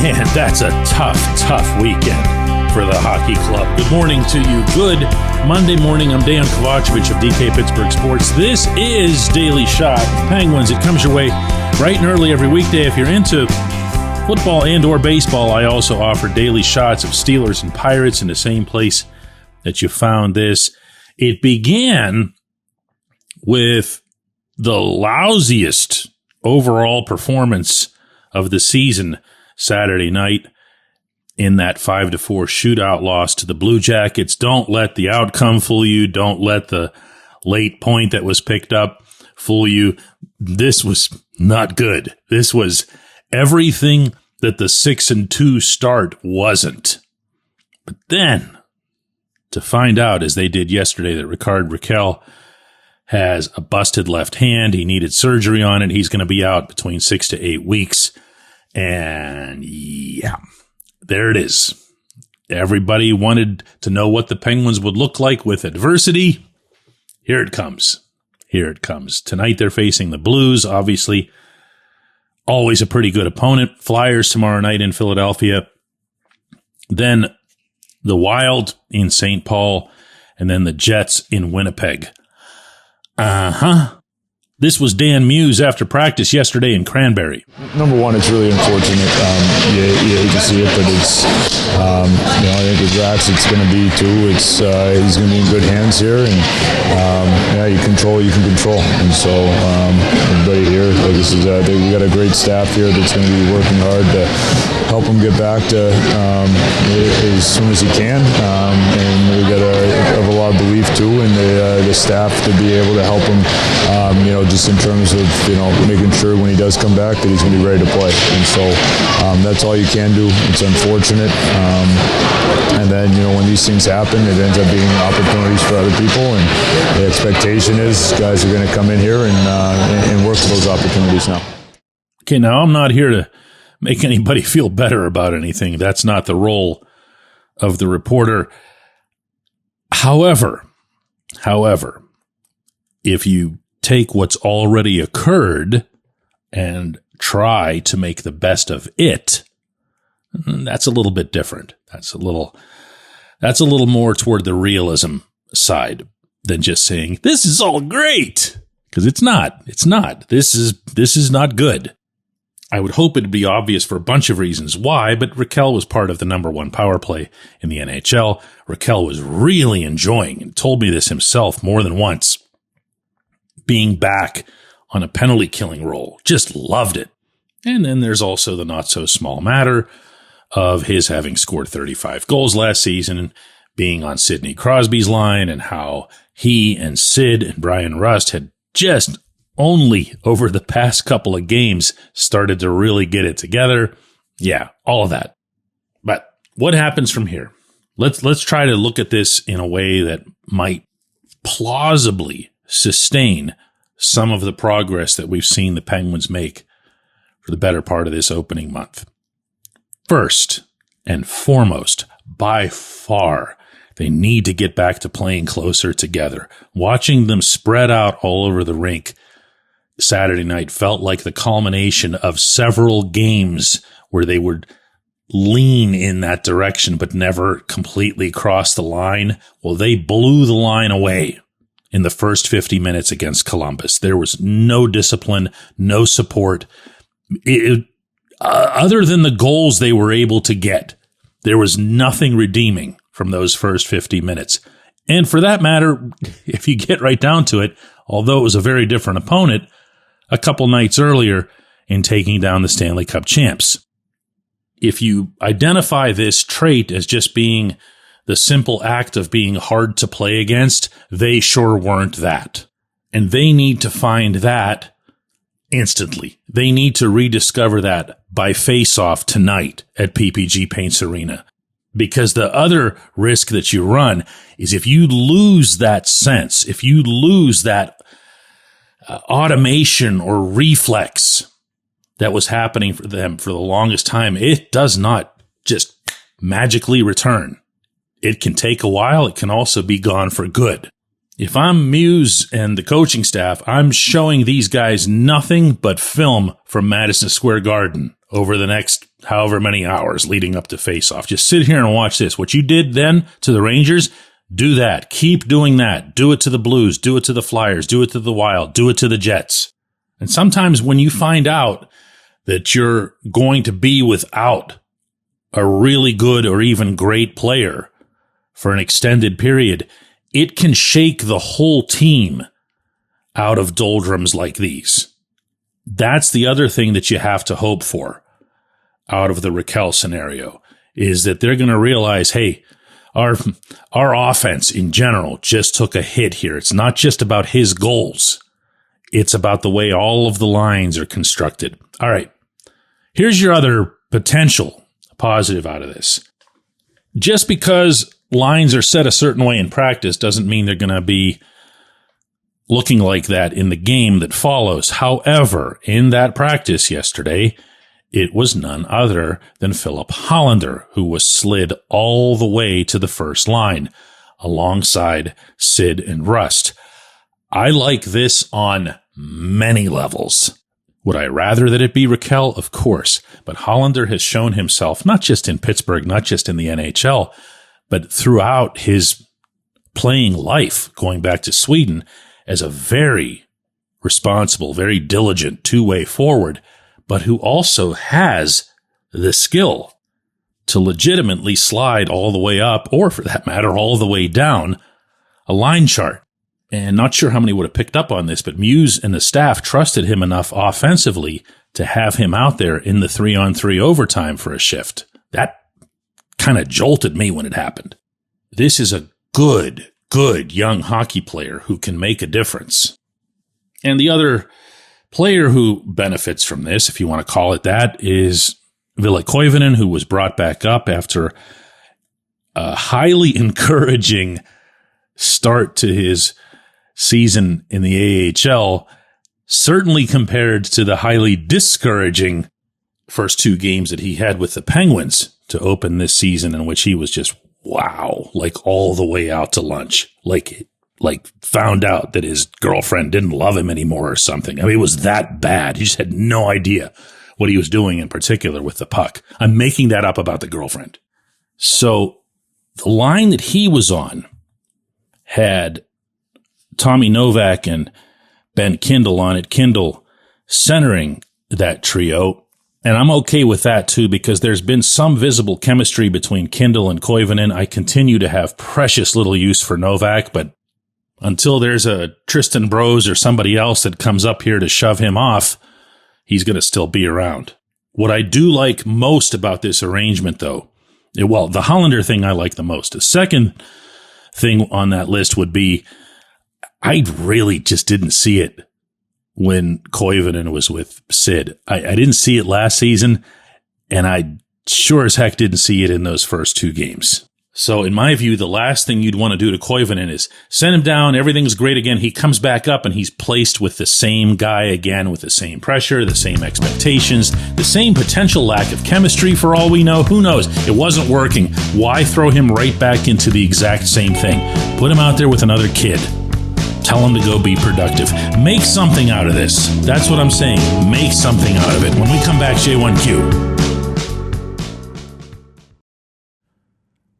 Man, that's a tough weekend for the hockey club. Good morning to you. Good Monday morning. I'm Dejan Kovacevic of DK Pittsburgh Sports. This is Daily Shot of Penguins. It comes your way bright and early every weekday. If you're into football and or baseball, I also offer daily shots of Steelers and Pirates in the same place that you found this. It began with the lousiest overall performance of the season Saturday night in that 5-4 shootout loss to the Blue Jackets. Don't let the outcome fool you. Don't let the late point that was picked up fool you. This was not good. This was everything that the 6-2 start wasn't. But then, to find out, as they did yesterday, that Rickard Rakell has a busted left hand. He needed surgery on it. He's going to be out between 6 to 8 weeks. And yeah, there it is. Everybody wanted to know what the Penguins would look like with adversity. Here it comes. Here it comes. Tonight they're facing the Blues, obviously. Always a pretty good opponent. Flyers tomorrow night in Philadelphia. Then the Wild in St. Paul. And then the Jets in Winnipeg. This was Dan Muse after practice yesterday in Cranberry. Number one, it's really unfortunate. You hate to see it, but it's, I think with Rax, it's going to be too. He's going to be in good hands here, and you control, you can control. And so everybody here, we got a great staff here that's going to be working hard to help him get back to as soon as he can. And we got a lot of belief too in the staff to be able to help him. Just in terms of, making sure when he does come back that he's going to be ready to play. And so that's all you can do. It's unfortunate. And then, when these things happen, it ends up being opportunities for other people. And the expectation is guys are going to come in here and work for those opportunities now. Okay, now I'm not here to make anybody feel better about anything. That's not the role of the reporter. However, if you take what's already occurred and try to make the best of it, that's a little bit different. That's a little more toward the realism side than just saying, this is all great. Because it's not. It's not. This is not good. I would hope it'd be obvious for a bunch of reasons why, but Rakell was part of the number one power play in the NHL. Rakell was really enjoying, and told me this himself more than once, being back on a penalty killing role. Just loved it. And then there's also the not so small matter of his having scored 35 goals last season and being on Sidney Crosby's line, and how he and Sid and Brian Rust had just only over the past couple of games started to really get it together. Yeah, all of that. But what happens from here? Let's try to look at this in a way that might plausibly sustain some of the progress that we've seen the Penguins make for the better part of this opening month. First and foremost, by far, they need to get back to playing closer together. Watching them spread out all over the rink Saturday night felt like the culmination of several games where they would lean in that direction but never completely cross the line. Well, they blew the line away in the first 50 minutes against Columbus. There was no discipline, no support. Other than the goals they were able to get, there was nothing redeeming from those first 50 minutes. And for that matter, if you get right down to it, although it was a very different opponent a couple nights earlier in taking down the Stanley Cup champs. If you identify this trait as just being the simple act of being hard to play against, they sure weren't that. And they need to find that instantly. They need to rediscover that by face-off tonight at PPG Paints Arena. Because the other risk that you run is if you lose that sense, if you lose that automation or reflex that was happening for them for the longest time, it does not just magically return. It can take a while. It can also be gone for good. If I'm Muse and the coaching staff, I'm showing these guys nothing but film from Madison Square Garden over the next however many hours leading up to face-off. Just sit here and watch this. What you did then to the Rangers, do that. Keep doing that. Do it to the Blues. Do it to the Flyers. Do it to the Wild. Do it to the Jets. And sometimes when you find out that you're going to be without a really good or even great player for an extended period, it can shake the whole team out of doldrums like these. That's the other thing that you have to hope for out of the Rakell scenario, is that they're going to realize, hey, our offense in general just took a hit here. It's not just about his goals. It's about the way all of the lines are constructed. All right. Here's your other potential positive out of this. Just because lines are set a certain way in practice doesn't mean they're going to be looking like that in the game that follows. However, in that practice yesterday, it was none other than Philip Hollander who was slid all the way to the first line alongside Sid and Rust. I like this on many levels. Would I rather that it be Rakell? Of course. But Hollander has shown himself, not just in Pittsburgh, not just in the NHL, but throughout his playing life, going back to Sweden, as a very responsible, very diligent two-way forward, but who also has the skill to legitimately slide all the way up, or for that matter, all the way down a line chart. And not sure how many would have picked up on this, but Muse and the staff trusted him enough offensively to have him out there in the 3-on-3 overtime for a shift. That kind of jolted me when it happened. This is a good young hockey player who can make a difference. And the other player who benefits from this, if you want to call it that, is Ville Koivunen, who was brought back up after a highly encouraging start to his season in the AHL, certainly compared to the highly discouraging first two games that he had with the Penguins to open this season, in which he was just, wow, like all the way out to lunch, like found out that his girlfriend didn't love him anymore or something. I mean, it was that bad. He just had no idea what he was doing in particular with the puck. I'm making that up about the girlfriend. So the line that he was on had Tommy Novak and Ben Kindle on it, Kindle centering that trio. And I'm okay with that too, because there's been some visible chemistry between Kindle and Koivunen. I continue to have precious little use for Novak, but until there's a Tristan Brose or somebody else that comes up here to shove him off, he's going to still be around. What I do like most about this arrangement, though, the Hollander thing I like the most. The second thing on that list would be, I really just didn't see it when Koivunen was with Sid. I didn't see it last season, and I sure as heck didn't see it in those first two games. So in my view, the last thing you'd want to do to Koivunen is send him down, everything's great again, he comes back up and he's placed with the same guy again, with the same pressure, the same expectations, the same potential lack of chemistry for all we know. Who knows? It wasn't working. Why throw him right back into the exact same thing? Put him out there with another kid. Tell him to go be productive. Make something out of this. That's what I'm saying. Make something out of it. When we come back, J1Q.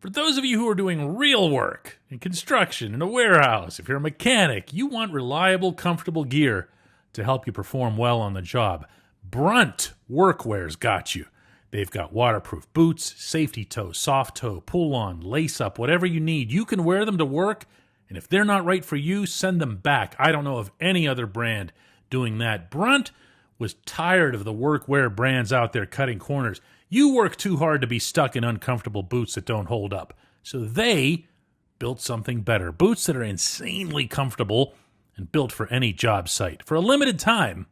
For those of you who are doing real work in construction, in a warehouse, if you're a mechanic, you want reliable, comfortable gear to help you perform well on the job. Brunt Workwear's got you. They've got waterproof boots, safety toe, soft toe, pull-on, lace-up, whatever you need. You can wear them to work, and if they're not right for you, send them back. I don't know of any other brand doing that. Brunt was tired of the workwear brands out there cutting corners. You work too hard to be stuck in uncomfortable boots that don't hold up. So they built something better. Boots that are insanely comfortable and built for any job site. For a limited time,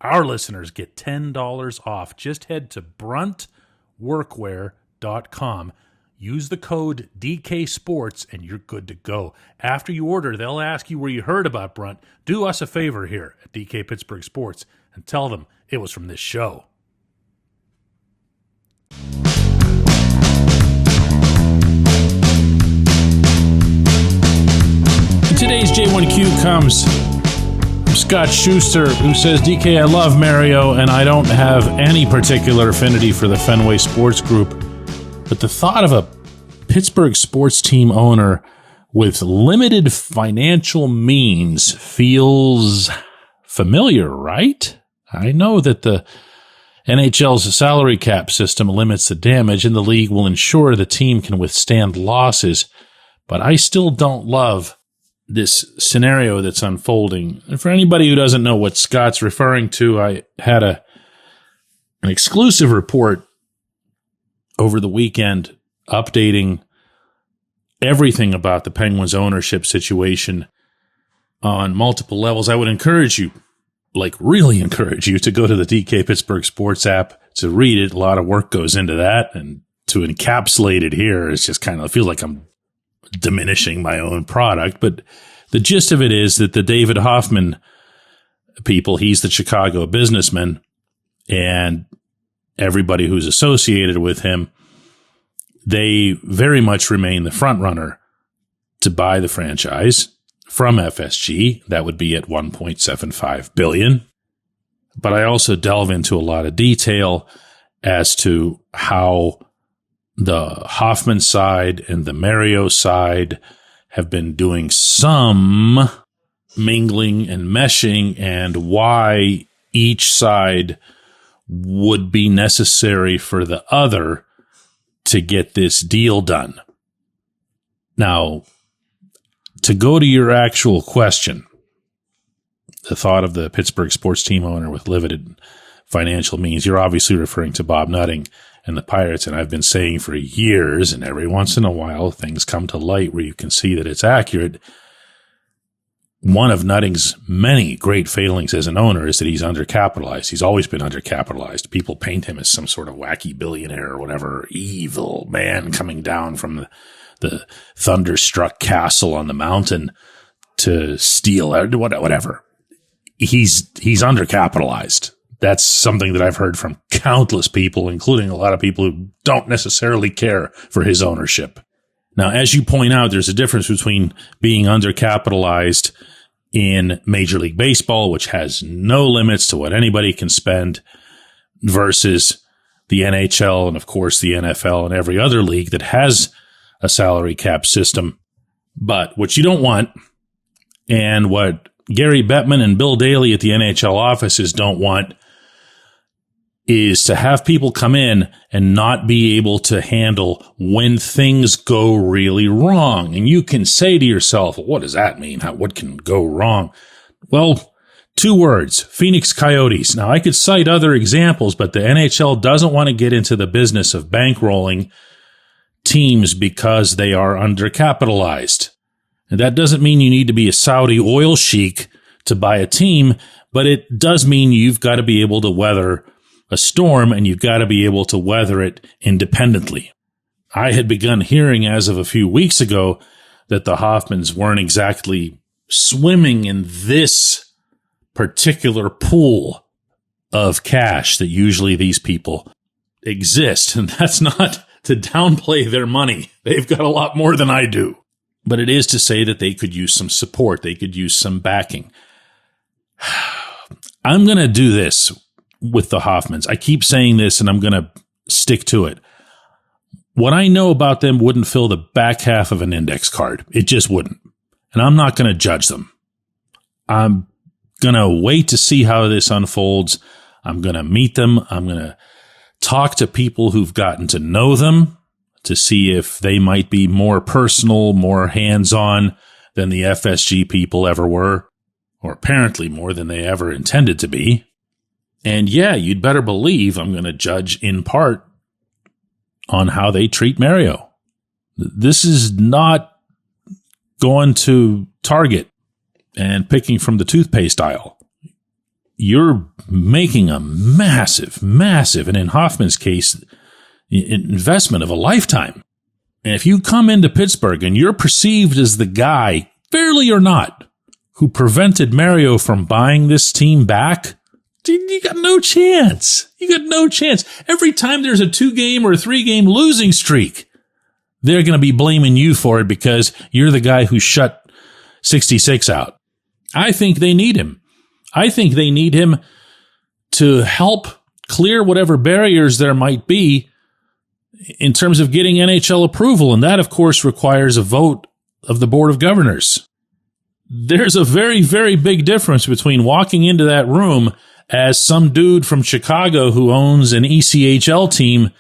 our listeners get $10 off. Just head to bruntworkwear.com. Use the code DK Sports and you're good to go. After you order, they'll ask you where you heard about Brunt. Do us a favor here at DK Pittsburgh Sports and tell them it was from this show. Today's J1Q comes Scott Schuster, who says, DK, I love Mario, and I don't have any particular affinity for the Fenway Sports Group. But the thought of a Pittsburgh sports team owner with limited financial means feels familiar, right? I know that the NHL's salary cap system limits the damage, and the league will ensure the team can withstand losses. But I still don't love this scenario that's unfolding. And for anybody who doesn't know what Scott's referring to, I had an exclusive report over the weekend updating everything about the Penguins ownership situation on multiple levels. I would encourage you, really encourage you, to go to the DK Pittsburgh Sports app to read it. A lot of work goes into that, and to encapsulate it here is just kind of, I feel like I'm diminishing my own product. But the gist of it is that the David Hoffman people, he's the Chicago businessman, and everybody who's associated with him, they very much remain the front runner to buy the franchise from FSG. That would be at $1.75 billion. But I also delve into a lot of detail as to how the Hoffman side and the Mario side have been doing some mingling and meshing, and why each side would be necessary for the other to get this deal done. Now, to go to your actual question, the thought of the Pittsburgh sports team owner with limited financial means, you're obviously referring to Bob Nutting and the Pirates, and I've been saying for years, and every once in a while things come to light where you can see that it's accurate. One of Nutting's many great failings as an owner is that he's undercapitalized. He's always been undercapitalized. People paint him as some sort of wacky billionaire or whatever, evil man coming down from the thunderstruck castle on the mountain to steal, whatever. He's undercapitalized. That's something that I've heard from countless people, including a lot of people who don't necessarily care for his ownership. Now, as you point out, there's a difference between being undercapitalized in Major League Baseball, which has no limits to what anybody can spend, versus the NHL and, of course, the NFL and every other league that has a salary cap system. But what you don't want, and what Gary Bettman and Bill Daly at the NHL offices don't want, is to have people come in and not be able to handle when things go really wrong. And you can say to yourself, what does that mean? What can go wrong? Well, 2 words, Phoenix Coyotes. Now, I could cite other examples, but the NHL doesn't want to get into the business of bankrolling teams because they are undercapitalized. And that doesn't mean you need to be a Saudi oil sheik to buy a team, but it does mean you've got to be able to weather a storm, and you've got to be able to weather it independently. I had begun hearing as of a few weeks ago that the Hoffmans weren't exactly swimming in this particular pool of cash that usually these people exist. And that's not to downplay their money. They've got a lot more than I do. But it is to say that they could use some support. They could use some backing. I'm going to do this with the Hoffmans. I keep saying this, and I'm going to stick to it. What I know about them wouldn't fill the back half of an index card. It just wouldn't. And I'm not going to judge them. I'm going to wait to see how this unfolds. I'm going to meet them. I'm going to talk to people who've gotten to know them to see if they might be more personal, more hands-on than the FSG people ever were, or apparently more than they ever intended to be. And yeah, you'd better believe I'm going to judge in part on how they treat Mario. This is not going to Target and picking from the toothpaste aisle. You're making a massive, and in Hoffman's case, investment of a lifetime. And if you come into Pittsburgh and you're perceived as the guy, fairly or not, who prevented Mario from buying this team back, you got no chance. You got no chance. Every time there's a 2-game or a 3-game losing streak, they're going to be blaming you for it because you're the guy who shut 66 out. I think they need him. I think they need him to help clear whatever barriers there might be in terms of getting NHL approval. And that, of course, requires a vote of the Board of Governors. There's a very, very big difference between walking into that room as some dude from Chicago who owns an ECHL team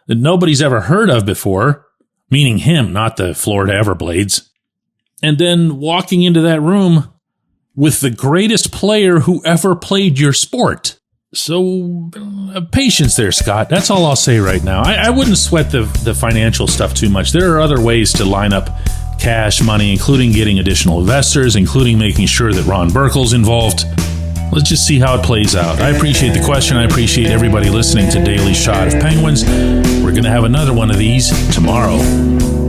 that nobody's ever heard of before, meaning him, not the Florida Everblades, and then walking into that room with the greatest player who ever played your sport. So, patience there, Scott. That's all I'll say right now. I wouldn't sweat the financial stuff too much. There are other ways to line up cash money, including getting additional investors, including making sure that Ron Burkle's involved. Let's just see how it plays out. I appreciate the question. I appreciate everybody listening to Daily Shot of Penguins. We're going to have another one of these tomorrow.